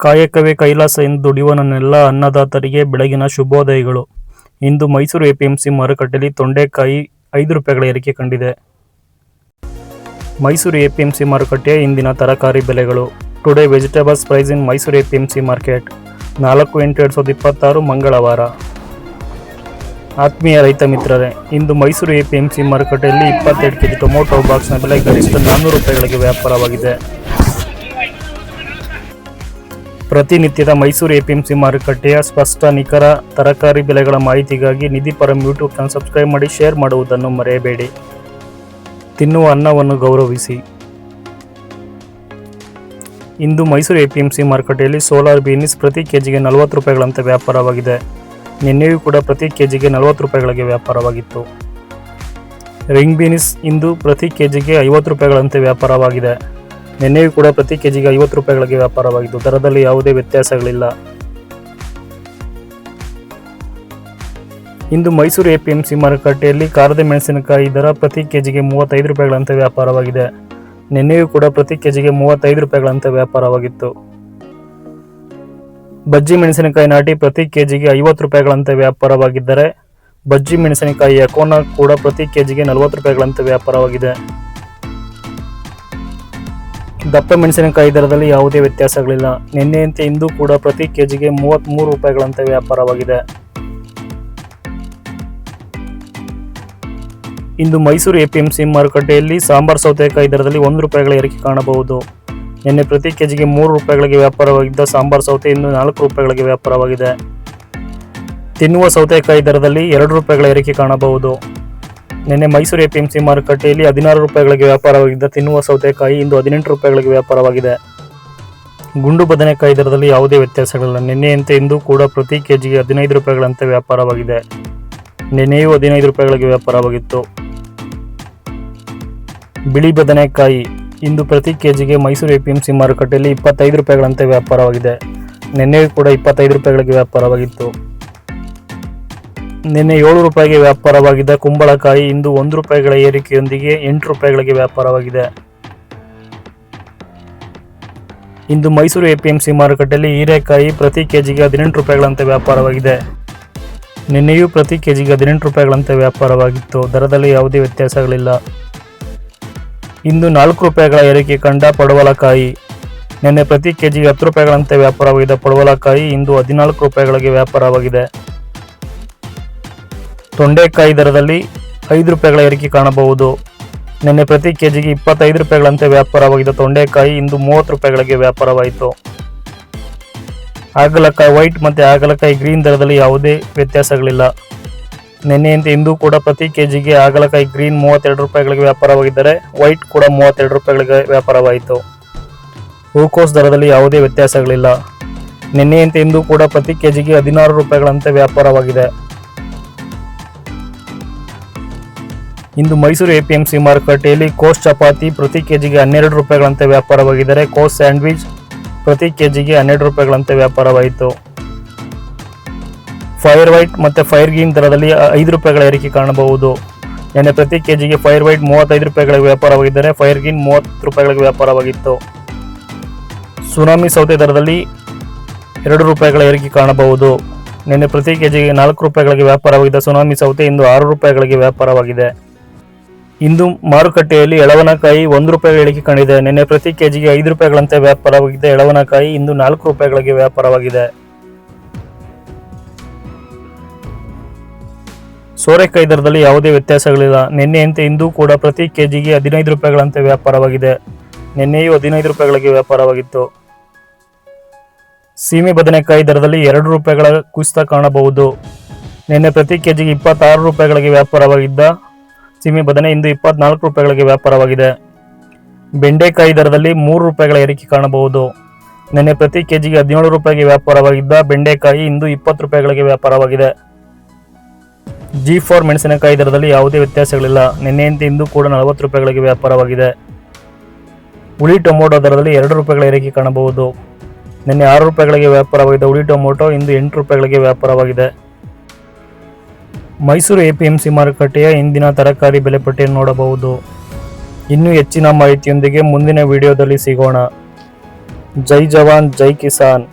ಕಾಯಕವೇ ಕೈಲಾಸ ಎಂದು ದುಡಿಯುವವನೆಲ್ಲ ಅನ್ನದಾತರಿಗೆ ಬೆಳಗಿನ ಶುಭೋದಯಗಳು. ಇಂದು ಮೈಸೂರು ಎಪಿಎಂಸಿ ಮಾರುಕಟ್ಟೆಯಲ್ಲಿ ತೊಂಡೆಕಾಯಿ 5 ರೂಪಾಯಿಗಳ ಏರಿಕೆ ಕಂಡಿದೆ. ಮೈಸೂರು ಎಪಿಎಂಸಿ ಮಾರುಕಟ್ಟೆಯ ಇಂದಿನ ತರಕಾರಿ ಬೆಲೆಗಳು. ಟುಡೇ ವೆಜಿಟೇಬಲ್ಸ್ ಪ್ರೈಸ್ ಇನ್ ಮೈಸೂರು ಎಪಿಎಂಸಿ ಮಾರ್ಕೆಟ್ 4/8/2026 ಮಂಗಳವಾರ. ಆತ್ಮೀಯ ರೈತ ಮಿತ್ರರೇ, ಇಂದು ಮೈಸೂರು ಎಪಿಎಂಸಿ ಮಾರುಕಟ್ಟೆಯಲ್ಲಿ 22 ಕೆಜಿ ಟೊಮೊಟೊ ಬಾಕ್ಸ್ನ ಬೆಲೆ ಗರಿಷ್ಠ 400 ರೂಪಾಯಿಗಳಿಗೆ ವ್ಯಾಪಾರವಾಗಿದೆ. ಪ್ರತಿನಿತ್ಯದ ಮೈಸೂರು ಎಪಿಎಂಸಿ ಮಾರುಕಟ್ಟೆಯ ಸ್ಪಷ್ಟ ನಿಖರ ತರಕಾರಿ ಬೆಲೆಗಳ ಮಾಹಿತಿಗಾಗಿ ನಿಧಿ ಪರಂ ಯೂಟ್ಯೂಬ್ ಚಾನಲ್ ಸಬ್ಸ್ಕ್ರೈಬ್ ಮಾಡಿ, ಶೇರ್ ಮಾಡುವುದನ್ನು ಮರೆಯಬೇಡಿ. ತಿನ್ನುವ ಅನ್ನವನ್ನು ಗೌರವಿಸಿ. ಇಂದು ಮೈಸೂರು ಎಪಿಎಂಸಿ ಮಾರುಕಟ್ಟೆಯಲ್ಲಿ ಸೋಲಾರ್ ಬೀನ್ಸ್ ಪ್ರತಿ ಕೆಜಿಗೆ 40 ರೂಪಾಯಿಗಳಂತೆ ವ್ಯಾಪಾರವಾಗಿದೆ. ನಿನ್ನೆಯೂ ಕೂಡ ಪ್ರತಿ ಕೆಜಿಗೆ 40 ರೂಪಾಯಿಗಳಿಗೆ ವ್ಯಾಪಾರವಾಗಿತ್ತು. ರಿಂಗ್ ಬೀನ್ಸ್ ಇಂದು ಪ್ರತಿ ಕೆಜಿಗೆ 50 ರೂಪಾಯಿಗಳಂತೆ ವ್ಯಾಪಾರವಾಗಿದೆ. ನಿನ್ನೆಯೂ ಕೂಡ ಪ್ರತಿ ಕೆಜಿಗೆ 50 ರೂಪಾಯಿಗಳಿಗೆ ವ್ಯಾಪಾರವಾಗಿದ್ದು, ದರದಲ್ಲಿ ಯಾವುದೇ ವ್ಯತ್ಯಾಸಗಳಿಲ್ಲ. ಇಂದು ಮೈಸೂರು ಎಪಿಎಂಸಿ ಮಾರುಕಟ್ಟೆಯಲ್ಲಿ ಖಾರದ ಮೆಣಸಿನಕಾಯಿ ದರ ಪ್ರತಿ ಕೆಜಿಗೆ 35 ರೂಪಾಯಿಗಳಂತೆ ವ್ಯಾಪಾರವಾಗಿದೆ. ನಿನ್ನೆಯೂ ಕೂಡ ಪ್ರತಿ ಕೆಜಿಗೆ 35 ರೂಪಾಯಿಗಳಂತೆ ವ್ಯಾಪಾರವಾಗಿತ್ತು. ಬಜ್ಜಿ ಮೆಣಸಿನಕಾಯಿ ನಾಟಿ ಪ್ರತಿ ಕೆಜಿಗೆ 50 ರೂಪಾಯಿಗಳಂತೆ ವ್ಯಾಪಾರವಾಗಿದ್ದರೆ, ಬಜ್ಜಿ ಮೆಣಸಿನಕಾಯಿ ಎಕೋನಾ ಕೂಡ ಪ್ರತಿ ಕೆಜಿಗೆ 40 ರೂಪಾಯಿಗಳಂತೆ ವ್ಯಾಪಾರವಾಗಿದೆ. ದಪ್ಪ ಮೆಣಸಿನಕಾಯಿ ದರದಲ್ಲಿ ಯಾವುದೇ ವ್ಯತ್ಯಾಸಗಳಿಲ್ಲ. ನಿನ್ನೆಯಂತೆ ಇಂದು ಕೂಡ ಪ್ರತಿ ಕೆಜಿಗೆ 33 ರೂಪಾಯಿಗಳಂತೆ ವ್ಯಾಪಾರವಾಗಿದೆ. ಇಂದು ಮೈಸೂರು ಎಪಿಎಂಸಿ ಮಾರುಕಟ್ಟೆಯಲ್ಲಿ ಸಾಂಬಾರ್ ಸೌತೆಕಾಯಿ ದರದಲ್ಲಿ 1 ರೂಪಾಯಿಗಳ ಏರಿಕೆ ಕಾಣಬಹುದು. ನಿನ್ನೆ ಪ್ರತಿ ಕೆಜಿಗೆ 3 ರೂಪಾಯಿಗಳಿಗೆ ವ್ಯಾಪಾರವಾಗಿದ್ದ ಸಾಂಬಾರ್ ಸೌತೆ ಇಂದು 4 ರೂಪಾಯಿಗಳಿಗೆ ವ್ಯಾಪಾರವಾಗಿದೆ. ತಿನ್ನುವ ಸೌತೆಕಾಯಿ ದರದಲ್ಲಿ 2 ರೂಪಾಯಿಗಳ ಏರಿಕೆ ಕಾಣಬಹುದು. ನಿನ್ನೆ ಮೈಸೂರು ಎಪಿಎಂಸಿ ಮಾರುಕಟ್ಟೆಯಲ್ಲಿ 16 ರೂಪಾಯಿಗಳಿಗೆ ವ್ಯಾಪಾರವಾಗಿದ್ದ ತಿನ್ನುವ ಸೌತೆಕಾಯಿ ಇಂದು 18 ರೂಪಾಯಿಗಳಿಗೆ ವ್ಯಾಪಾರವಾಗಿದೆ. ಗುಂಡು ಬದನೆಕಾಯಿ ದರದಲ್ಲಿ ಯಾವುದೇ ವ್ಯತ್ಯಾಸಗಳಿಲ್ಲ. ನಿನ್ನೆಯಂತೆ ಇಂದು ಕೂಡ ಪ್ರತಿ ಕೆಜಿಗೆ 15 ರೂಪಾಯಿಗಳಂತೆ ವ್ಯಾಪಾರವಾಗಿದೆ. ನಿನ್ನೆಯೂ 15 ರೂಪಾಯಿಗಳಿಗೆ ವ್ಯಾಪಾರವಾಗಿತ್ತು. ಬಿಳಿ ಬದನೆಕಾಯಿ ಇಂದು ಪ್ರತಿ ಕೆಜಿಗೆ ಮೈಸೂರು ಎಪಿಎಂಸಿ ಮಾರುಕಟ್ಟೆಯಲ್ಲಿ 25 ರೂಪಾಯಿಗಳಂತೆ ವ್ಯಾಪಾರವಾಗಿದೆ. ನಿನ್ನೆಯೂ ಕೂಡ 25 ರೂಪಾಯಿಗಳಿಗೆ ವ್ಯಾಪಾರವಾಗಿತ್ತು. ನಿನ್ನೆ 7 ರೂಪಾಯಿಗೆ ವ್ಯಾಪಾರವಾಗಿದ್ದ ಕುಂಬಳಕಾಯಿ ಇಂದು 1 ರೂಪಾಯಿಗಳ ಏರಿಕೆಯೊಂದಿಗೆ 8 ರೂಪಾಯಿಗಳಿಗೆ ವ್ಯಾಪಾರವಾಗಿದೆ. ಇಂದು ಮೈಸೂರು ಎಪಿಎಂಸಿ ಮಾರುಕಟ್ಟೆಯಲ್ಲಿ ಹೀರೆಕಾಯಿ ಪ್ರತಿ ಕೆಜಿಗೆ 18 ರೂಪಾಯಿಗಳಂತೆ ವ್ಯಾಪಾರವಾಗಿದೆ. ನಿನ್ನೆಯೂ ಪ್ರತಿ ಕೆಜಿಗೆ 18 ರೂಪಾಯಿಗಳಂತೆ ವ್ಯಾಪಾರವಾಗಿತ್ತು. ದರದಲ್ಲಿ ಯಾವುದೇ ವ್ಯತ್ಯಾಸಗಳಿಲ್ಲ. ಇಂದು 4 ರೂಪಾಯಿಗಳ ಏರಿಕೆ ಕಂಡ ಪಡವಲಕಾಯಿ. ನಿನ್ನೆ ಪ್ರತಿ ಕೆಜಿಗೆ 10 ರೂಪಾಯಿಗಳಂತೆ ವ್ಯಾಪಾರವಾಗಿದ್ದ ಪಡವಲಕಾಯಿ ಇಂದು 14 ರೂಪಾಯಿಗಳಿಗೆ ವ್ಯಾಪಾರವಾಗಿದೆ. ತೊಂಡೆಕಾಯಿ ದರದಲ್ಲಿ 5 ರೂಪಾಯಿಗಳ ಏರಿಕೆ ಕಾಣಬಹುದು. ನಿನ್ನೆ ಪ್ರತಿ ಕೆಜಿಗೆ 25 ರೂಪಾಯಿಗಳಂತೆ ವ್ಯಾಪಾರವಾಗಿದ್ದ ತೊಂಡೆಕಾಯಿ ಇಂದು 30 ರೂಪಾಯಿಗಳಿಗೆ ವ್ಯಾಪಾರವಾಯಿತು. ಹಾಗಲಕಾಯಿ ವೈಟ್ ಮತ್ತು ಹಾಗಲಕಾಯಿ ಗ್ರೀನ್ ದರದಲ್ಲಿ ಯಾವುದೇ ವ್ಯತ್ಯಾಸಗಳಿಲ್ಲ. ನಿನ್ನೆಯಂತೆ ಇಂದು ಕೂಡ ಪ್ರತಿ ಕೆಜಿಗೆ ಹಾಗಲಕಾಯಿ ಗ್ರೀನ್ 32 ರೂಪಾಯಿಗಳಿಗೆ ವ್ಯಾಪಾರವಾಗಿದ್ದರೆ, ವೈಟ್ ಕೂಡ 32 ರೂಪಾಯಿಗಳಿಗೆ ವ್ಯಾಪಾರವಾಯಿತು. ಹೂಕೋಸ್ ದರದಲ್ಲಿ ಯಾವುದೇ ವ್ಯತ್ಯಾಸಗಳಿಲ್ಲ. ನಿನ್ನೆಯಂತೆ ಇಂದು ಕೂಡ ಪ್ರತಿ ಕೆಜಿಗೆ 16 ರೂಪಾಯಿಗಳಂತೆ ವ್ಯಾಪಾರವಾಗಿದೆ. ಇಂದು ಮೈಸೂರು ಎಪಿಎಂಸಿ ಮಾರುಕಟ್ಟೆಯಲ್ಲಿ ಕೋಸ್ ಚಪಾತಿ ಪ್ರತಿ ಕೆಜಿಗೆ 12 ರೂಪಾಯಿಗಳಂತೆ ವ್ಯಾಪಾರವಾಗಿದ್ದರೆ, ಕೋಸ್ ಸ್ಯಾಂಡ್ವಿಚ್ ಪ್ರತಿ ಕೆಜಿಗೆ 12 ರೂಪಾಯಿಗಳಂತೆ ವ್ಯಾಪಾರವಾಯಿತು. ಫೈರ್ ವೈಟ್ ಮತ್ತು ಫೈರ್ ಗ್ರೀನ್ ದರದಲ್ಲಿ 5 ರೂಪಾಯಿಗಳ ಏರಿಕೆ ಕಾಣಬಹುದು. ನಿನ್ನೆ ಪ್ರತಿ ಕೆಜಿಗೆ ಫೈರ್ ವೈಟ್ 35 ರೂಪಾಯಿಗಳಿಗೆ ವ್ಯಾಪಾರವಾಗಿದ್ದರೆ, ಫೈರ್ ಗ್ರೀನ್ 30 ರೂಪಾಯಿಗಳಿಗೆ ವ್ಯಾಪಾರವಾಗಿತ್ತು. ಸುನಾಮಿ ಸೌತೆ ದರದಲ್ಲಿ 2 ರೂಪಾಯಿಗಳ ಏರಿಕೆ ಕಾಣಬಹುದು. ನಿನ್ನೆ ಪ್ರತಿ ಕೆಜಿಗೆ 4 ರೂಪಾಯಿಗಳಿಗೆ ವ್ಯಾಪಾರವಾಗಿದ್ದ ಸುನಾಮಿ ಸೌತೆ ಇಂದು 6 ರೂಪಾಯಿಗಳಿಗೆ ವ್ಯಾಪಾರವಾಗಿದೆ. ಇಂದು ಮಾರುಕಟ್ಟೆಯಲ್ಲಿ ಎಳವನಕಾಯಿ 1 ರೂಪಾಯಿ ಇಳಿಕೆ ಕಂಡಿದೆ. ನಿನ್ನೆ ಪ್ರತಿ ಕೆಜಿಗೆ 5 ರೂಪಾಯಿಗಳಂತೆ ವ್ಯಾಪಾರವಾಗಿದ್ದ ಎಳವನಕಾಯಿ ಇಂದು 4 ರೂಪಾಯಿಗಳಿಗೆ ವ್ಯಾಪಾರವಾಗಿದೆ. ಸೋರೆಕಾಯಿ ದರದಲ್ಲಿ ಯಾವುದೇ ವ್ಯತ್ಯಾಸಗಳಿಲ್ಲ. ನಿನ್ನೆಯಂತೆ ಇಂದು ಕೂಡ ಪ್ರತಿ ಕೆಜಿಗೆ 15 ರೂಪಾಯಿಗಳಂತೆ ವ್ಯಾಪಾರವಾಗಿದೆ. ನಿನ್ನೆಯೂ 15 ರೂಪಾಯಿಗಳಿಗೆ ವ್ಯಾಪಾರವಾಗಿತ್ತು. ಸೀಮೆ ಬದನೆಕಾಯಿ ದರದಲ್ಲಿ 2 ರೂಪಾಯಿಗಳ ಕುಸಿತ ಕಾಣಬಹುದು. ನಿನ್ನೆ ಪ್ರತಿ ಕೆಜಿಗೆ 26 ರೂಪಾಯಿಗಳಿಗೆ ವ್ಯಾಪಾರವಾಗಿದ್ದ ಸೀಮೆ ಬದನೆ ಇಂದು 24 ರೂಪಾಯಿಗಳಿಗೆ ವ್ಯಾಪಾರವಾಗಿದೆ. ಬೆಂಡೆಕಾಯಿ ದರದಲ್ಲಿ 3 ರೂಪಾಯಿಗಳ ಏರಿಕೆ ಕಾಣಬಹುದು. ನಿನ್ನೆ ಪ್ರತಿ ಕೆಜಿಗೆ 17 ರೂಪಾಯಿಗೆ ವ್ಯಾಪಾರವಾಗಿದ್ದ ಬೆಂಡೆಕಾಯಿ ಇಂದು 20 ರೂಪಾಯಿಗಳಿಗೆ ವ್ಯಾಪಾರವಾಗಿದೆ. G4 ಮೆಣಸಿನಕಾಯಿ ದರದಲ್ಲಿ ಯಾವುದೇ ವ್ಯತ್ಯಾಸಗಳಿಲ್ಲ. ನಿನ್ನೆಯಂತೆ ಇಂದು ಕೂಡ 40 ರೂಪಾಯಿಗಳಿಗೆ ವ್ಯಾಪಾರವಾಗಿದೆ. ಹುಳಿ ಟೊಮೊಟೊ ದರದಲ್ಲಿ 2 ರೂಪಾಯಿಗಳ ಏರಿಕೆ ಕಾಣಬಹುದು. ನಿನ್ನೆ 6 ರೂಪಾಯಿಗಳಿಗೆ ವ್ಯಾಪಾರವಾಗಿದ್ದ ಹುಳಿ ಟೊಮೊಟೊ ಇಂದು 8 ರೂಪಾಯಿಗಳಿಗೆ ವ್ಯಾಪಾರವಾಗಿದೆ. ಮೈಸೂರು ಎಪಿಎಂಸಿ ಮಾರುಕಟ್ಟೆಯ ಇಂದಿನ ತರಕಾರಿ ಬೆಲೆ ಪಟ್ಟಿಯನ್ನು ನೋಡಬಹುದು. ಇನ್ನೂ ಹೆಚ್ಚಿನ ಮಾಹಿತಿಯೊಂದಿಗೆ ಮುಂದಿನ ವಿಡಿಯೋದಲ್ಲಿ ಸಿಗೋಣ. ಜೈ ಜವಾನ್ ಜೈ ಕಿಸಾನ್.